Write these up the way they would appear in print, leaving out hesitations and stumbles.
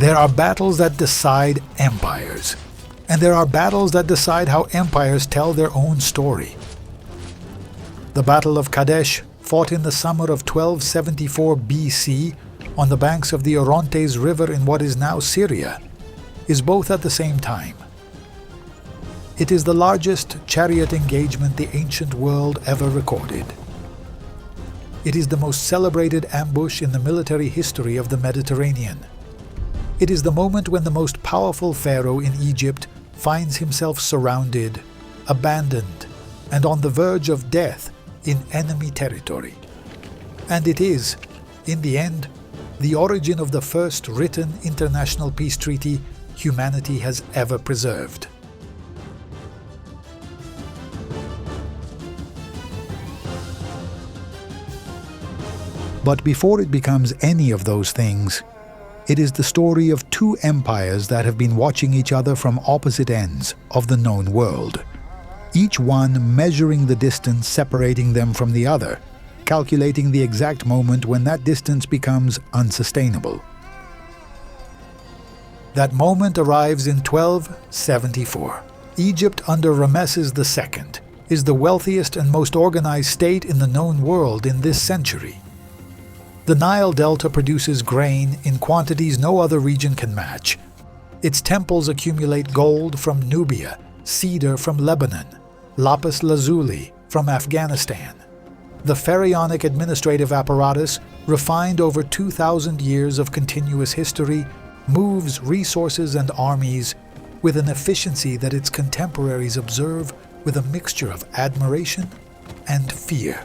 There are battles that decide empires, and there are battles that decide how empires tell their own story. The Battle of Kadesh, fought in the summer of 1274 BC on the banks of the Orontes River in what is now Syria, is both at the same time. It is the largest chariot engagement the ancient world ever recorded. It is the most celebrated ambush in the military history of the Mediterranean. It is the moment when the most powerful pharaoh in Egypt finds himself surrounded, abandoned, and on the verge of death in enemy territory. And it is, in the end, the origin of the first written international peace treaty humanity has ever preserved. But before it becomes any of those things, it is the story of two empires that have been watching each other from opposite ends of the known world, each one measuring the distance separating them from the other, calculating the exact moment when that distance becomes unsustainable. That moment arrives in 1274. Egypt under Ramesses II is the wealthiest and most organized state in the known world in this century. The Nile Delta produces grain in quantities no other region can match. Its temples accumulate gold from Nubia, cedar from Lebanon, lapis lazuli from Afghanistan. The pharaonic administrative apparatus, refined over 2,000 years of continuous history, moves resources and armies with an efficiency that its contemporaries observe with a mixture of admiration and fear.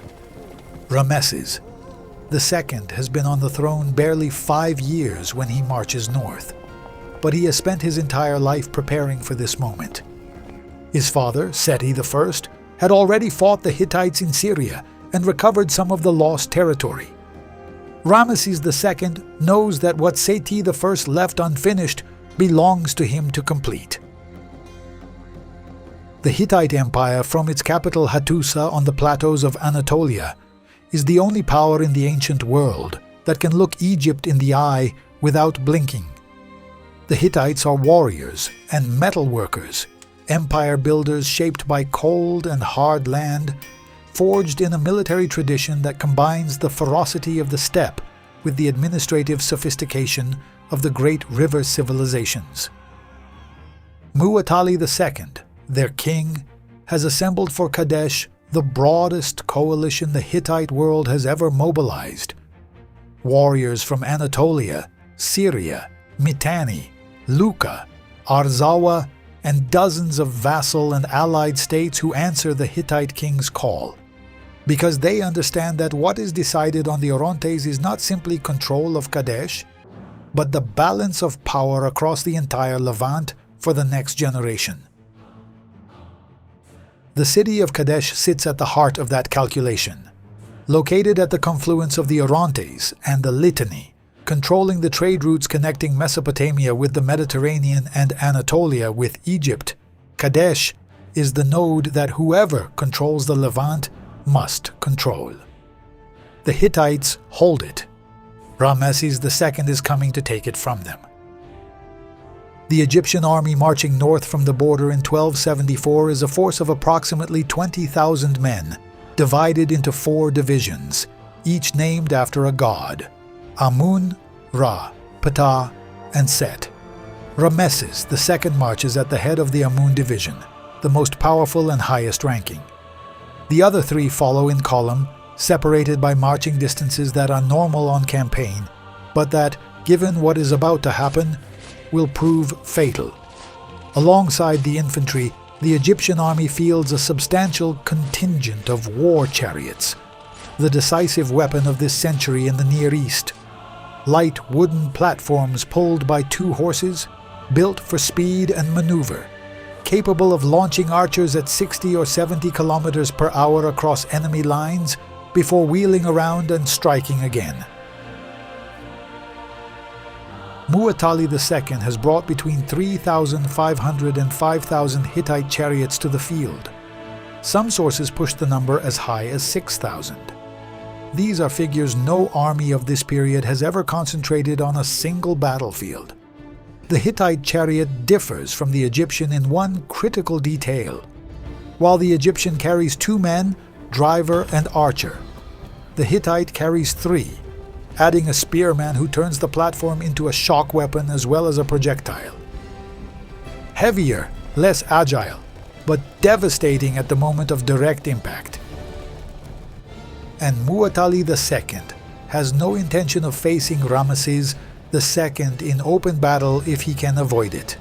Ramesses II has been on the throne barely 5 years when he marches north, but he has spent his entire life preparing for this moment. His father, Seti I, had already fought the Hittites in Syria and recovered some of the lost territory. Ramesses II knows that what Seti I left unfinished belongs to him to complete. The Hittite Empire, from its capital Hattusa on the plateaus of Anatolia, is the only power in the ancient world that can look Egypt in the eye without blinking. The Hittites are warriors and metal workers, empire builders shaped by cold and hard land, forged in a military tradition that combines the ferocity of the steppe with the administrative sophistication of the great river civilizations. Muwatalli II, their king, has assembled for Kadesh the broadest coalition the Hittite world has ever mobilized. Warriors from Anatolia, Syria, Mitanni, Lucca, Arzawa, and dozens of vassal and allied states who answer the Hittite king's call, because they understand that what is decided on the Orontes is not simply control of Kadesh, but the balance of power across the entire Levant for the next generation. The city of Kadesh sits at the heart of that calculation. Located at the confluence of the Orontes and the Litani, controlling the trade routes connecting Mesopotamia with the Mediterranean and Anatolia with Egypt, Kadesh is the node that whoever controls the Levant must control. The Hittites hold it. Ramesses II is coming to take it from them. The Egyptian army marching north from the border in 1274 is a force of approximately 20,000 men, divided into 4 divisions, each named after a god: Amun, Ra, Ptah, and Set. Ramesses II marches at the head of the Amun division, the most powerful and highest ranking. The other 3 follow in column, separated by marching distances that are normal on campaign, but that, given what is about to happen, will prove fatal. Alongside the infantry, the Egyptian army fields a substantial contingent of war chariots, the decisive weapon of this century in the Near East. Light wooden platforms pulled by 2 horses, built for speed and maneuver, capable of launching archers at 60 or 70 kilometers per hour across enemy lines before wheeling around and striking again. Muwatalli II has brought between 3,500 and 5,000 Hittite chariots to the field. Some sources push the number as high as 6,000. These are figures no army of this period has ever concentrated on a single battlefield. The Hittite chariot differs from the Egyptian in one critical detail. While the Egyptian carries 2 men, driver and archer, the Hittite carries 3, adding a spearman who turns the platform into a shock weapon as well as a projectile. Heavier, less agile, but devastating at the moment of direct impact. And Mu'attali II has no intention of facing Ramesses II in open battle if he can avoid it.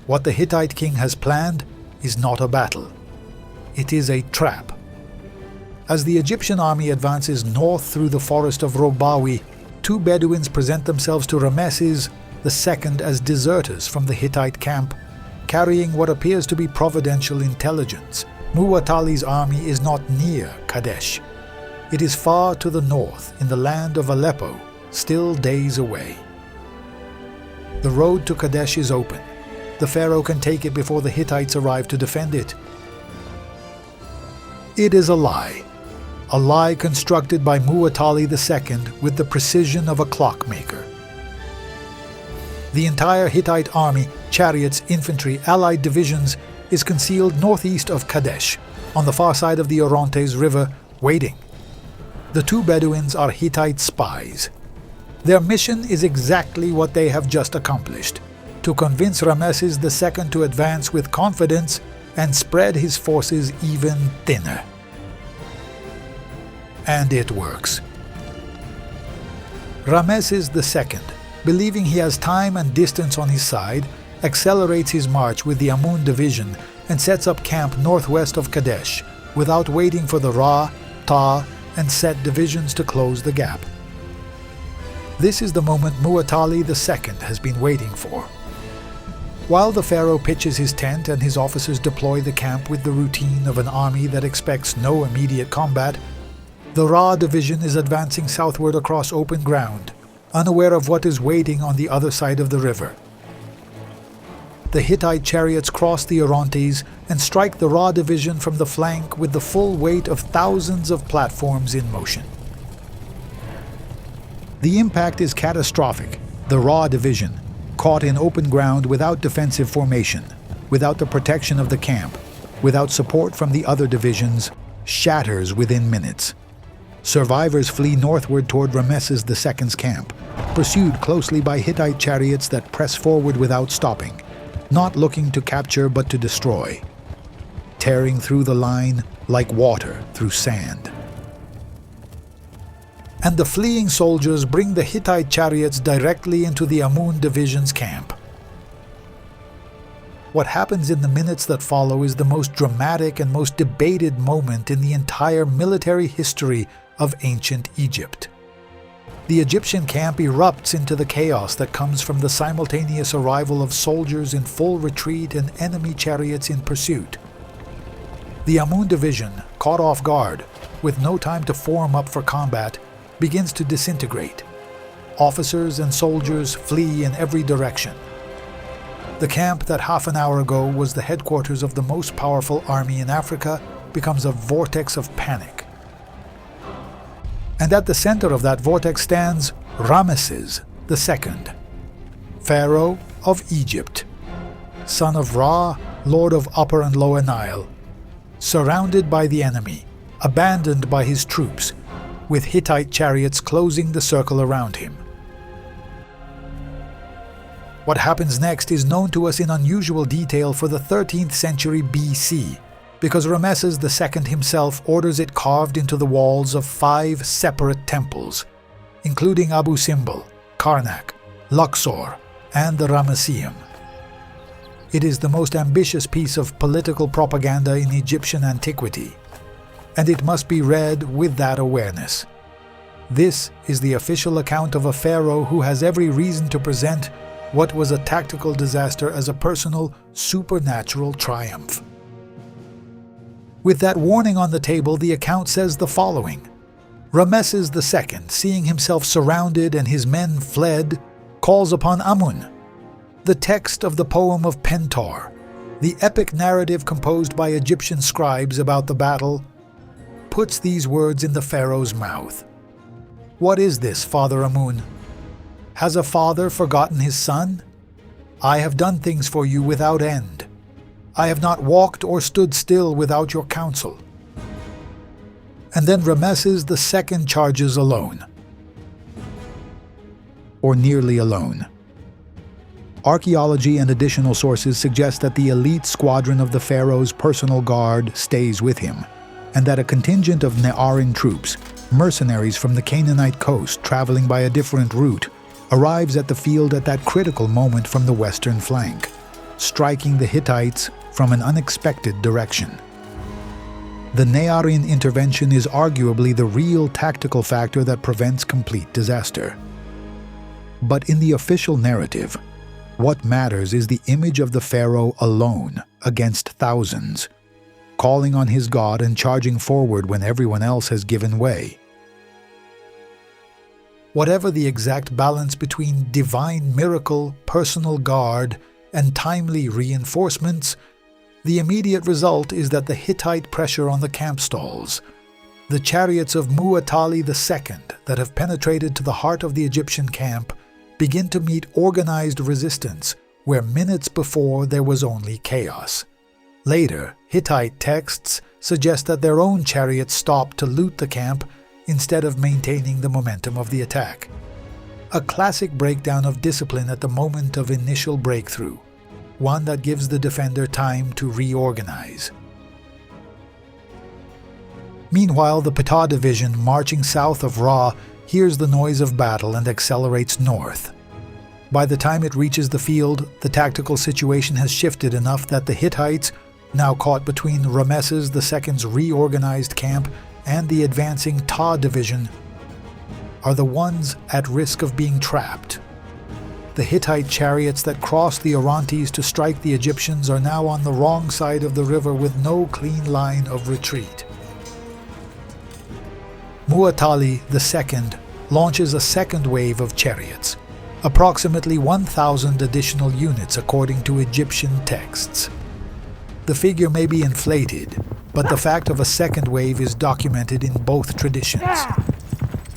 What the Hittite king has planned is not a battle. It is a trap. As the Egyptian army advances north through the forest of Robawi, 2 Bedouins present themselves to Ramesses II as deserters from the Hittite camp, carrying what appears to be providential intelligence. Mu'attali's army is not near Kadesh. It is far to the north, in the land of Aleppo, still days away. The road to Kadesh is open. The pharaoh can take it before the Hittites arrive to defend it. It is a lie constructed by Mu'attali II with the precision of a clockmaker. The entire Hittite army, chariots, infantry, allied divisions, is concealed northeast of Kadesh, on the far side of the Orontes River, waiting. The 2 Bedouins are Hittite spies. Their mission is exactly what they have just accomplished: to convince Ramesses II to advance with confidence and spread his forces even thinner. And it works. Ramesses II, believing he has time and distance on his side, accelerates his march with the Amun division and sets up camp northwest of Kadesh, without waiting for the Ra, Ta, and Set divisions to close the gap. This is the moment Mu'attali II has been waiting for. While the pharaoh pitches his tent and his officers deploy the camp with the routine of an army that expects no immediate combat, the Ra division is advancing southward across open ground, unaware of what is waiting on the other side of the river. The Hittite chariots cross the Orontes and strike the Ra division from the flank with the full weight of thousands of platforms in motion. The impact is catastrophic. The Ra division, caught in open ground without defensive formation, without the protection of the camp, without support from the other divisions, shatters within minutes. Survivors flee northward toward Ramesses II's camp, pursued closely by Hittite chariots that press forward without stopping, not looking to capture but to destroy, tearing through the line like water through sand. And the fleeing soldiers bring the Hittite chariots directly into the Amun division's camp. What happens in the minutes that follow is the most dramatic and most debated moment in the entire military history of ancient Egypt. The Egyptian camp erupts into the chaos that comes from the simultaneous arrival of soldiers in full retreat and enemy chariots in pursuit. The Amun division, caught off guard, with no time to form up for combat, begins to disintegrate. Officers and soldiers flee in every direction. The camp that half an hour ago was the headquarters of the most powerful army in Africa becomes a vortex of panic. And at the center of that vortex stands Ramesses II, Pharaoh of Egypt, son of Ra, lord of Upper and Lower Nile, surrounded by the enemy, abandoned by his troops, with Hittite chariots closing the circle around him. What happens next is known to us in unusual detail for the 13th century BC, because Ramesses II himself orders it carved into the walls of 5 separate temples, including Abu Simbel, Karnak, Luxor, and the Ramesseum. It is the most ambitious piece of political propaganda in Egyptian antiquity, and it must be read with that awareness. This is the official account of a pharaoh who has every reason to present what was a tactical disaster as a personal, supernatural triumph. With that warning on the table, the account says the following: Ramesses II, seeing himself surrounded and his men fled, calls upon Amun. The text of the poem of Pentar, the epic narrative composed by Egyptian scribes about the battle, puts these words in the pharaoh's mouth. What is this, Father Amun? Has a father forgotten his son? I have done things for you without end. I have not walked or stood still without your counsel. And then Ramesses II charges alone, or nearly alone. Archaeology and additional sources suggest that the elite squadron of the pharaoh's personal guard stays with him, and that a contingent of Ne'arin troops, mercenaries from the Canaanite coast traveling by a different route, arrives at the field at that critical moment from the western flank, striking the Hittites from an unexpected direction. The Ne'arin intervention is arguably the real tactical factor that prevents complete disaster. But in the official narrative, what matters is the image of the pharaoh alone against thousands, calling on his god and charging forward when everyone else has given way. Whatever the exact balance between divine miracle, personal guard, and timely reinforcements, the immediate result is that the Hittite pressure on the camp stalls. The chariots of Mu'atali II that have penetrated to the heart of the Egyptian camp begin to meet organized resistance where minutes before there was only chaos. Later, Hittite texts suggest that their own chariots stopped to loot the camp instead of maintaining the momentum of the attack. A classic breakdown of discipline at the moment of initial breakthrough, one that gives the defender time to reorganize. Meanwhile, the Ptah division marching south of Ra hears the noise of battle and accelerates north. By the time it reaches the field, the tactical situation has shifted enough that the Hittites, now caught between Ramesses II's reorganized camp and the advancing Ptah division, are the ones at risk of being trapped. The Hittite chariots that crossed the Orontes to strike the Egyptians are now on the wrong side of the river with no clean line of retreat. Mu'atali II launches a second wave of chariots, approximately 1,000 additional units according to Egyptian texts. The figure may be inflated, but the fact of a second wave is documented in both traditions.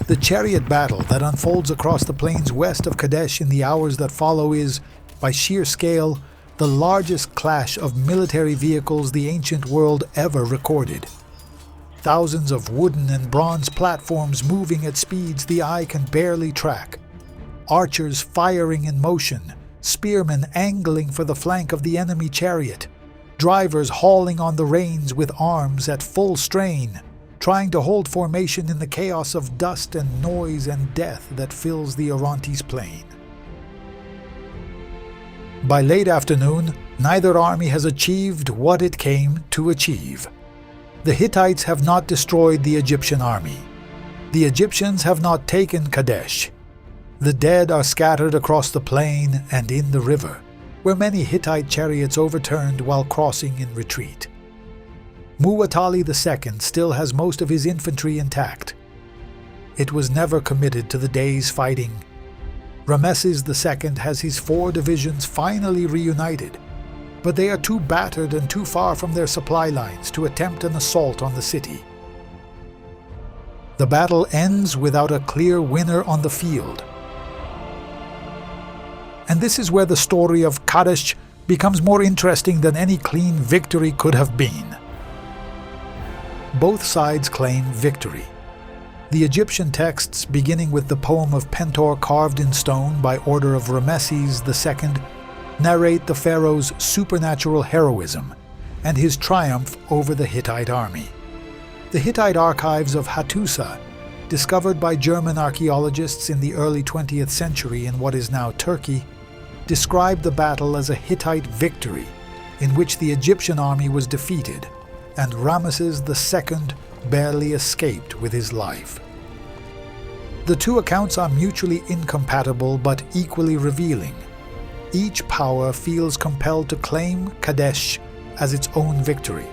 The chariot battle that unfolds across the plains west of Kadesh in the hours that follow is, by sheer scale, the largest clash of military vehicles the ancient world ever recorded. Thousands of wooden and bronze platforms moving at speeds the eye can barely track. Archers firing in motion, spearmen angling for the flank of the enemy chariot, drivers hauling on the reins with arms at full strain, trying to hold formation in the chaos of dust and noise and death that fills the Orontes plain. By late afternoon, neither army has achieved what it came to achieve. The Hittites have not destroyed the Egyptian army. The Egyptians have not taken Kadesh. The dead are scattered across the plain and in the river, where many Hittite chariots overturned while crossing in retreat. Mu'atali II still has most of his infantry intact. It was never committed to the day's fighting. Ramesses II has his 4 divisions finally reunited, but they are too battered and too far from their supply lines to attempt an assault on the city. The battle ends without a clear winner on the field. And this is where the story of Kadesh becomes more interesting than any clean victory could have been. Both sides claim victory. The Egyptian texts, beginning with the poem of Pentor carved in stone by order of Ramesses II, narrate the pharaoh's supernatural heroism and his triumph over the Hittite army. The Hittite archives of Hattusa, discovered by German archaeologists in the early 20th century in what is now Turkey, describe the battle as a Hittite victory in which the Egyptian army was defeated and Ramesses II barely escaped with his life. The two accounts are mutually incompatible but equally revealing. Each power feels compelled to claim Kadesh as its own victory,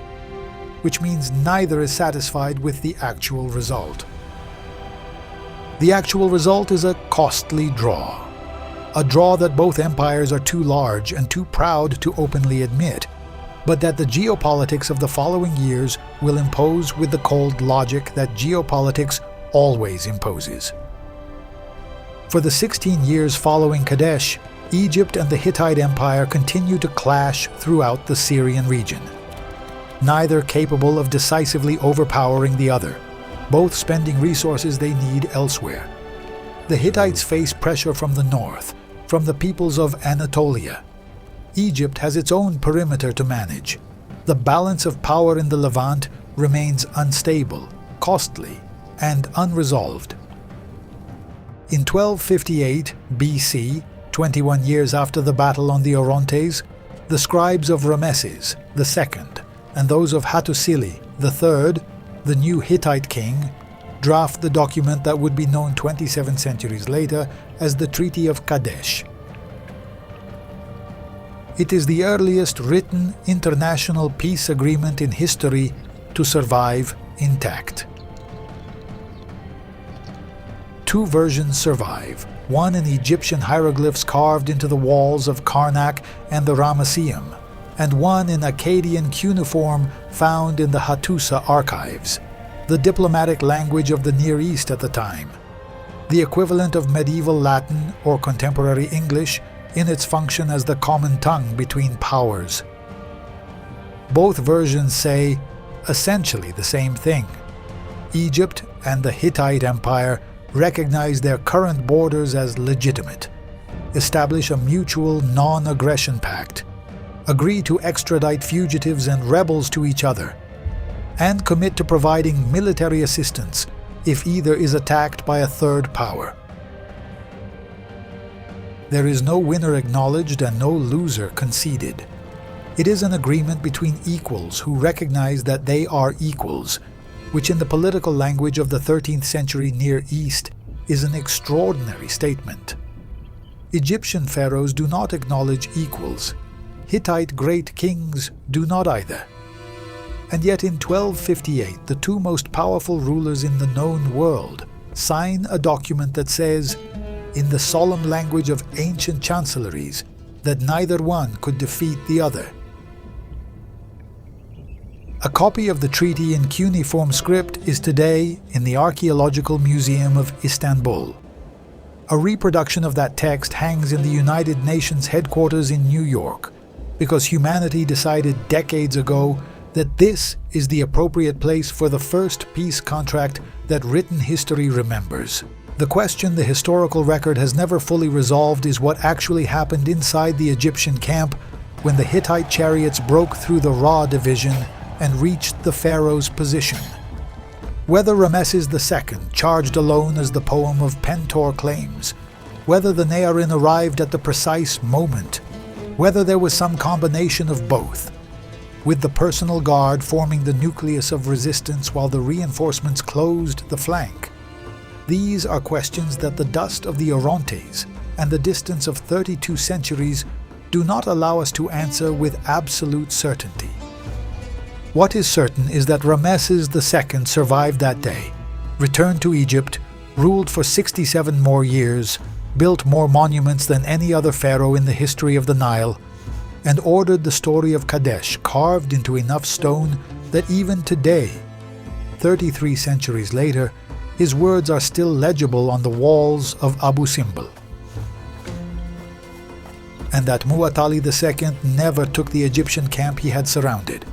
which means neither is satisfied with the actual result. The actual result is a costly draw. A draw that both empires are too large and too proud to openly admit, but that the geopolitics of the following years will impose with the cold logic that geopolitics always imposes. For the 16 years following Kadesh, Egypt and the Hittite Empire continued to clash throughout the Syrian region, neither capable of decisively overpowering the other, both spending resources they need elsewhere. The Hittites face pressure from the north, from the peoples of Anatolia. Egypt has its own perimeter to manage. The balance of power in the Levant remains unstable, costly, and unresolved. In 1258 BC, 21 years after the battle on the Orontes, the scribes of Ramesses II and those of Hattusili III, the new Hittite king, draft the document that would be known 27 centuries later as the Treaty of Kadesh. It is the earliest written international peace agreement in history to survive intact. Two versions survive, one in Egyptian hieroglyphs carved into the walls of Karnak and the Ramesseum, and one in Akkadian cuneiform found in the Hattusa archives, the diplomatic language of the Near East at the time, the equivalent of medieval Latin or contemporary English in its function as the common tongue between powers. Both versions say essentially the same thing. Egypt and the Hittite Empire recognize their current borders as legitimate, establish a mutual non-aggression pact, agree to extradite fugitives and rebels to each other, and commit to providing military assistance if either is attacked by a third power. There is no winner acknowledged and no loser conceded. It is an agreement between equals who recognize that they are equals, which in the political language of the 13th century Near East is an extraordinary statement. Egyptian pharaohs do not acknowledge equals. Hittite great kings do not either. And yet in 1258, the two most powerful rulers in the known world sign a document that says, in the solemn language of ancient chancelleries, that neither one could defeat the other. A copy of the treaty in cuneiform script is today in the Archaeological Museum of Istanbul. A reproduction of that text hangs in the United Nations headquarters in New York, because humanity decided decades ago that this is the appropriate place for the first peace contract that written history remembers. The question the historical record has never fully resolved is what actually happened inside the Egyptian camp when the Hittite chariots broke through the Ra division and reached the pharaoh's position. Whether Ramesses II charged alone as the poem of Pentor claims, whether the Nearin arrived at the precise moment, whether there was some combination of both, with the personal guard forming the nucleus of resistance while the reinforcements closed the flank. These are questions that the dust of the Orontes and the distance of 32 centuries do not allow us to answer with absolute certainty. What is certain is that Ramesses II survived that day, returned to Egypt, ruled for 67 more years, built more monuments than any other pharaoh in the history of the Nile, and ordered the story of Kadesh carved into enough stone that even today, 33 centuries later, his words are still legible on the walls of Abu Simbel. And that Mu'attali II never took the Egyptian camp he had surrounded.